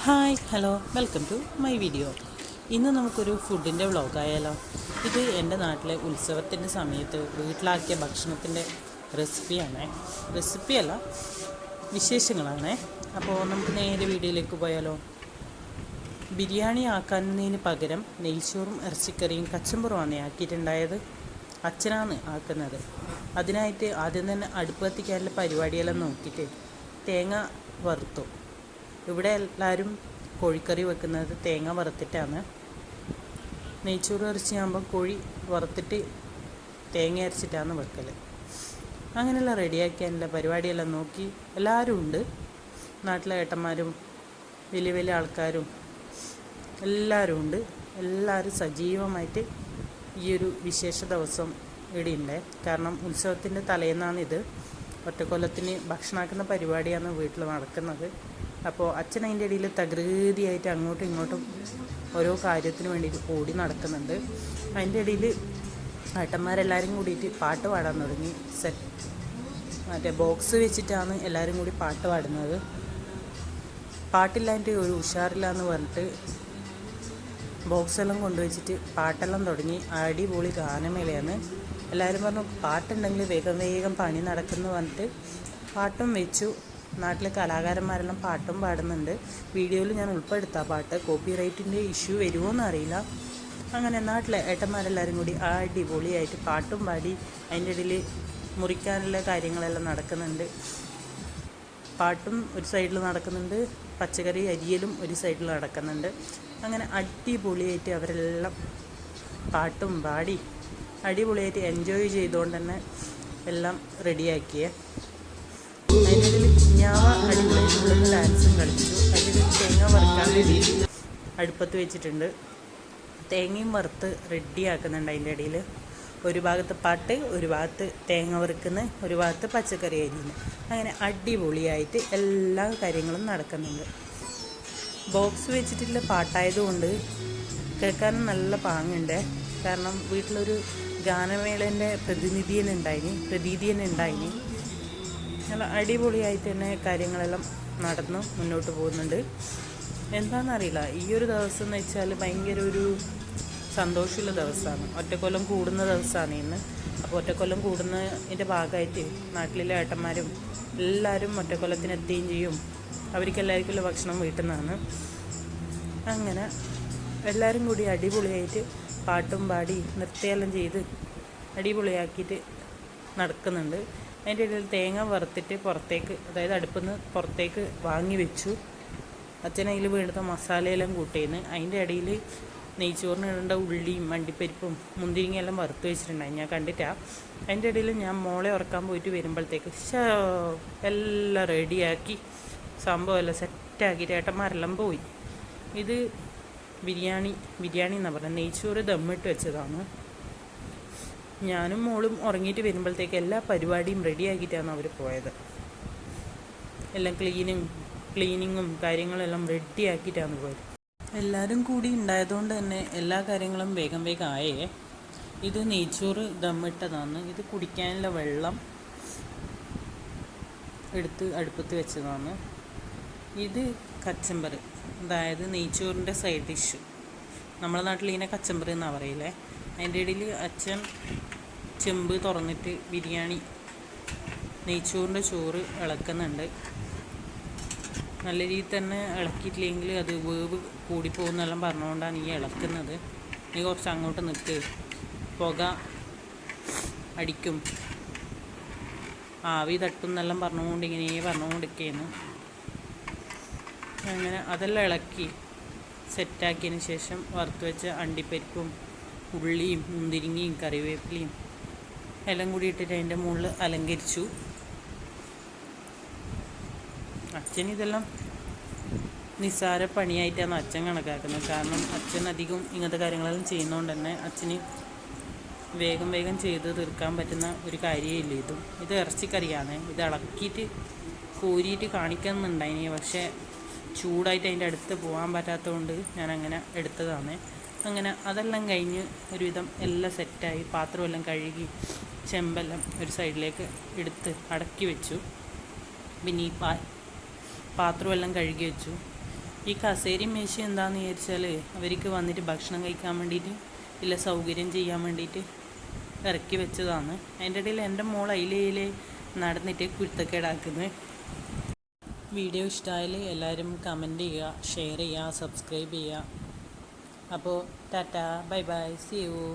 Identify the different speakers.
Speaker 1: Hi hello welcome to my video. ഇന്ന് നമുക്കൊരു ഫുഡിൻ്റെ വ്ളോഗായാലോ. ഇത് എൻ്റെ നാട്ടിലെ ഉത്സവത്തിൻ്റെ സമയത്ത് വീട്ടിലാക്കിയ ഭക്ഷണത്തിൻ്റെ റെസിപ്പിയല്ല വിശേഷങ്ങളാണേ. അപ്പോൾ നമുക്ക് നേരെ വീഡിയോയിലേക്ക് പോയാലോ. ബിരിയാണി ആക്കുന്നതിന് പകരം നെയ്ച്ചോറും ഇറച്ചിക്കറിയും കച്ചമ്പറുമാണ് ആക്കിയിട്ടുണ്ടായത്. അച്ഛനാണ് ആക്കുന്നത്. അതിനായിട്ട് ആദ്യം തന്നെ അടുപ്പ് കത്തിക്കാനുള്ള പരിപാടിയെല്ലാം നോക്കിയിട്ട് തേങ്ങ വറുത്തു. ഇവിടെ എല്ലാവരും കോഴിക്കറി വെക്കുന്നത് തേങ്ങ വറുത്തിട്ടാണ്. നെയ്ച്ചോറ് ഇറച്ചിയാകുമ്പോൾ കോഴി വറുത്തിട്ട് തേങ്ങ അരച്ചിട്ടാണ് വെക്കൽ. അങ്ങനെയുള്ള റെഡിയാക്കിയാനുള്ള പരിപാടിയെല്ലാം നോക്കി എല്ലാവരും ഉണ്ട്. നാട്ടിലെ ഏട്ടന്മാരും വലിയ വലിയ ആൾക്കാരും എല്ലാവരും ഉണ്ട്. എല്ലാവരും സജീവമായിട്ട് ഈ ഒരു വിശേഷ ദിവസം ഇവിടെയുണ്ട്. കാരണം ഉത്സവത്തിൻ്റെ തലേന്നാണിത്. ഒറ്റക്കൊല്ലത്തിന് ഭക്ഷണമാക്കുന്ന പരിപാടിയാണ് വീട്ടിൽ നടക്കുന്നത്. അപ്പോൾ അച്ഛൻ അതിൻ്റെ ഇടയിൽ തകൃതിയായിട്ട് അങ്ങോട്ടും ഇങ്ങോട്ടും ഓരോ കാര്യത്തിന് വേണ്ടിയിട്ട് ഓടി നടക്കുന്നുണ്ട്. അതിൻ്റെ ഇടയിൽ ഏട്ടന്മാരെല്ലാവരും കൂടിയിട്ട് പാട്ട് പാടാൻ തുടങ്ങി. മറ്റേ ബോക്സ് വെച്ചിട്ടാണ് എല്ലാവരും കൂടി പാട്ട് പാടുന്നത്. പാട്ടില്ലാണ്ട് ഒരു ഉഷാറില്ല എന്ന് പറഞ്ഞിട്ട് ബോക്സെല്ലാം കൊണ്ടുവച്ചിട്ട് പാട്ടെല്ലാം തുടങ്ങി. അടിപൊളി ഗാനമേളയാണ്. എല്ലാവരും പറഞ്ഞു പാട്ടുണ്ടെങ്കിൽ വേഗം വേഗം പണി നടക്കുന്നു പറഞ്ഞിട്ട് പാട്ടും വെച്ചു. നാട്ടിലെ കലാകാരന്മാരെല്ലാം പാട്ടും പാടുന്നുണ്ട്. വീഡിയോയിൽ ഞാൻ ഉൾപ്പെടുത്താം പാട്ട്. കോപ്പിറൈറ്റിൻ്റെ ഇഷ്യൂ വരുമോ എന്നറിയില്ല. അങ്ങനെ നാട്ടിലെ ഏട്ടന്മാരെല്ലാവരും കൂടി അടിപൊളിയായിട്ട് പാട്ടും പാടി. അതിൻ്റെ ഇടയിൽ മുറിക്കാനുള്ള കാര്യങ്ങളെല്ലാം നടക്കുന്നുണ്ട്. പാട്ടും ഒരു സൈഡിൽ നടക്കുന്നുണ്ട്, പച്ചക്കറി അരിയലും ഒരു സൈഡിൽ നടക്കുന്നുണ്ട്. അങ്ങനെ അടിപൊളിയായിട്ട് അവരെല്ലാം പാട്ടും പാടി അടിപൊളിയായിട്ട് എൻജോയ് ചെയ്തുകൊണ്ട് തന്നെ എല്ലാം റെഡിയാക്കിയേ. അതിൻ്റെ ഇടയിൽ കുഞ്ഞാവ അടിപൊളിയായിട്ടുള്ള ഡാൻസും കളിച്ചു. അതിൻ്റെ ഇടയിൽ തേങ്ങ വറുക്കാൻ വേണ്ടി അടുപ്പത്ത് വെച്ചിട്ടുണ്ട്. തേങ്ങയും വറുത്ത് റെഡിയാക്കുന്നുണ്ട്. അതിൻ്റെ ഇടയിൽ ഒരു ഭാഗത്ത് പാട്ട്, ഒരു ഭാഗത്ത് തേങ്ങ വറുക്കുന്ന, ഒരു ഭാഗത്ത് പച്ചക്കറി അരിയുന്നു. അങ്ങനെ അടിപൊളിയായിട്ട് എല്ലാ കാര്യങ്ങളും നടക്കുന്നുണ്ട്. ബോക്സ് വെച്ചിട്ടുള്ള പാട്ടായതുകൊണ്ട് കേൾക്കാനും നല്ല പാങ്ങുണ്ട്. കാരണം വീട്ടിലൊരു ഗാനമേളേൻ്റെ പ്രതീതി തന്നെ ഉണ്ടായിനി. നല്ല അടിപൊളിയായിട്ട് തന്നെ കാര്യങ്ങളെല്ലാം നടന്നു മുന്നോട്ട് പോകുന്നുണ്ട്. എന്താണെന്നറിയില്ല, ഈ ഒരു ദിവസം എന്ന് വെച്ചാൽ ഭയങ്കര ഒരു സന്തോഷമുള്ള ദിവസമാണ്. ഒറ്റക്കൊല്ലം കൂടുന്ന ദിവസമാണ് ഇന്ന്. അപ്പോൾ ഒറ്റക്കൊല്ലം കൂടുന്നതിൻ്റെ ഭാഗമായിട്ട് നാട്ടിലെ ഏട്ടന്മാരും എല്ലാവരും ഒറ്റക്കൊല്ലത്തിന് എത്തുകയും ചെയ്യും. അവർക്ക് എല്ലാവർക്കുള്ള ഭക്ഷണം വീട്ടിൽ നിന്നാണ്. അങ്ങനെ എല്ലാവരും കൂടി അടിപൊളിയായിട്ട് പാട്ടും പാടി നൃത്തമെല്ലാം ചെയ്ത് അടിപൊളിയാക്കിയിട്ട് നടക്കുന്നുണ്ട്. അതിൻ്റെ ഇടയിൽ തേങ്ങ വറുത്തിട്ട് പുറത്തേക്ക്, അതായത് അടുപ്പിൽ നിന്ന് പുറത്തേക്ക് വാങ്ങി വെച്ചു. അച്ഛൻ അതിൽ വീണ്ടുന്ന മസാലയെല്ലാം കൂട്ടിയിരുന്നു. അതിൻ്റെ ഇടയിൽ നെയ്ച്ചോറിന് ഇടേണ്ട ഉള്ളിയും അണ്ടിപ്പരിപ്പും മുന്തിരിങ്ങയെല്ലാം വറുത്ത് വെച്ചിട്ടുണ്ടായി. ഞാൻ കണ്ടിട്ടാണ്. അതിൻ്റെ ഇടയിൽ ഞാൻ മോളെ ഉറക്കാൻ പോയിട്ട് വരുമ്പോഴത്തേക്ക് എല്ലാം റെഡിയാക്കി സംഭവമെല്ലാം സെറ്റാക്കിയിട്ട് ഏട്ടന്മാരെല്ലാം പോയി. ഇത് ബിരിയാണി എന്നാണ് പറഞ്ഞത്. നെയ്ച്ചോറ് ദമ്മിട്ട് വെച്ചതാണ്. ഞാനും മോളും ഉറങ്ങിയിട്ട് വരുമ്പോഴത്തേക്ക് എല്ലാ പരിപാടിയും റെഡിയാക്കിയിട്ടാണ് അവർ പോയത്. എല്ലാം ക്ലീനിങ്ങും കാര്യങ്ങളെല്ലാം റെഡിയാക്കിയിട്ടാണ് പോയത്. എല്ലാവരും കൂടി ഉണ്ടായതുകൊണ്ട് തന്നെ എല്ലാ കാര്യങ്ങളും വേഗം വേഗം ആയേ. ഇത് നെയ്ച്ചോറ് ദമ്മിട്ടതാണ്. ഇത് കുടിക്കാനുള്ള വെള്ളം എടുത്ത് അടുപ്പത്ത് വെച്ചതാണ്. ഇത് കച്ചമ്പർ, അതായത് നെയ്ച്ചോറിൻ്റെ സൈഡ് ഡിഷ്. നമ്മളെ നാട്ടിൽ ഇതിനെ കച്ചമ്പർ എന്നാണ് പറയില്ലേ. അതിൻ്റെ ഇടയിൽ അച്ഛൻ ചെമ്പ് തുറന്നിട്ട് ബിരിയാണി നെയ്ച്ചോറിൻ്റെ ചോറ് ഇളക്കുന്നുണ്ട്. നല്ല രീതിയിൽ തന്നെ ഇളക്കിയിട്ടില്ലെങ്കിൽ അത് വേവ് കൂടിപ്പോകുന്നെല്ലാം പറഞ്ഞുകൊണ്ടാണ് ഈ ഇളക്കുന്നത്. നീ കുറച്ച് അങ്ങോട്ട് നിൽക്ക്, പുക അടിക്കും, ആവി തട്ടും എന്നെല്ലാം പറഞ്ഞുകൊണ്ടിരിക്കുകയാണ്. അങ്ങനെ അതെല്ലാം ഇളക്കി സെറ്റാക്കിയതിന് ശേഷം വറുത്ത് വെച്ച അണ്ടിപ്പരിപ്പും ഉള്ളിയും മുന്തിരിങ്ങയും കറിവേപ്പിലയും എല്ലാം കൂടി ഇട്ടിട്ട് അതിൻ്റെ മുകളിൽ അലങ്കരിച്ചു. അച്ഛൻ ഇതെല്ലാം നിസ്സാര പണിയായിട്ടാണ് അച്ഛൻ കണക്കാക്കുന്നത്. കാരണം അച്ഛൻ അധികം ഇങ്ങനത്തെ കാര്യങ്ങളെല്ലാം ചെയ്യുന്നതുകൊണ്ട് തന്നെ അച്ഛന് വേഗം വേഗം ചെയ്ത് തീർക്കാൻ പറ്റുന്ന ഒരു കാര്യമില്ല. ഇത് ഇറച്ചിക്കറിയാണ്. ഇത് ഇളക്കിയിട്ട് കോരിയിട്ട് കാണിക്കുന്നുണ്ടായിനി. പക്ഷേ ചൂടായിട്ട് അതിൻ്റെ അടുത്ത് പോകാൻ പറ്റാത്തതുകൊണ്ട് ഞാൻ അങ്ങനെ എടുത്തതാണ്. അങ്ങനെ അതെല്ലാം കഴിഞ്ഞ് ഒരുവിധം എല്ലാം സെറ്റായി. പാത്രമെല്ലാം കഴുകി ചെമ്പെല്ലാം ഒരു സൈഡിലേക്ക് എടുത്ത് അടക്കി വെച്ചു. പിന്നെ ഈ പാത്രമെല്ലാം കഴുകി വെച്ചു. ഈ കസേരയും മേശയും എന്താണെന്ന് വിചാരിച്ചാൽ അവർക്ക് വന്നിട്ട് ഭക്ഷണം കഴിക്കാൻ വേണ്ടിയിട്ട് ഇല്ല സൗകര്യം ചെയ്യാൻ വേണ്ടിയിട്ട് ഇറക്കി വെച്ചതാണ്. അതിൻ്റെ ഇടയിൽ എൻ്റെ മോൾ അതിലേ നടന്നിട്ട് കുരുത്തക്കേടാക്കുന്നത്. വീഡിയോ ഇഷ്ടമായാൽ എല്ലാവരും കമൻറ്റ് ചെയ്യുക, ഷെയർ ചെയ്യുക, സബ്സ്ക്രൈബ് ചെയ്യുക. അപ്പോൾ tata, bye bye, see U.